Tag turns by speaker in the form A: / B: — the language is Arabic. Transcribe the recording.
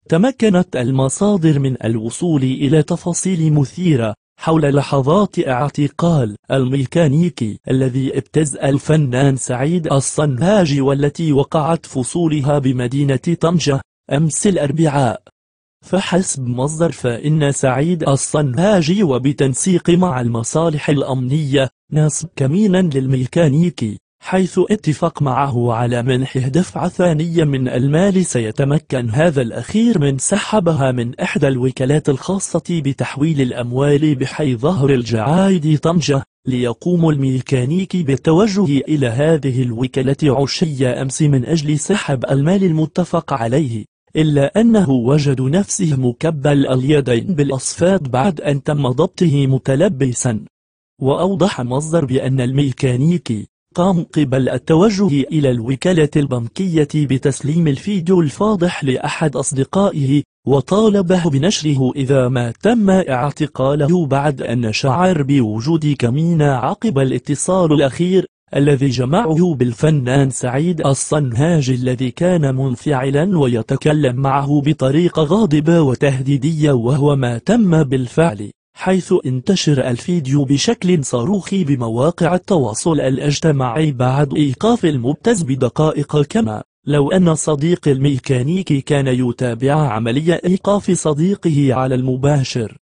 A: تمكنت المصادر من الوصول إلى تفاصيل مثيرة حول لحظات اعتقال الميكانيكي الذي ابتزأ الفنان سعيد الصنهاجي، والتي وقعت فصولها بمدينة طنجة أمس الأربعاء. فحسب مصدر فإن سعيد الصنهاجي وبتنسيق مع المصالح الأمنية نصب كمينا للميكانيكي، حيث اتفق معه على منحه دفعة ثانية من المال سيتمكن هذا الأخير من سحبها من إحدى الوكالات الخاصة بتحويل الأموال بحي ظهر الجعايد طنجة، ليقوم الميكانيكي بالتوجه إلى هذه الوكالة عشي أمس من أجل سحب المال المتفق عليه، إلا أنه وجد نفسه مكبل اليدين بالأصفاد بعد أن تم ضبطه متلبسا. وأوضح مصدر بأن الميكانيكي قام قبل التوجه إلى الوكالة البنكية بتسليم الفيديو الفاضح لأحد أصدقائه، وطالبه بنشره إذا ما تم اعتقاله، بعد أن شعر بوجود كمين عقب الاتصال الأخير الذي جمعه بالفنان سعيد الصنهاجي الذي كان منفعلا ويتكلم معه بطريقة غاضبة وتهديدية، وهو ما تم بالفعل، حيث انتشر الفيديو بشكل صاروخي بمواقع التواصل الاجتماعي بعد إيقاف المبتز بدقائق، كما لو أن صديق الميكانيكي كان يتابع عملية إيقاف صديقه على المباشر.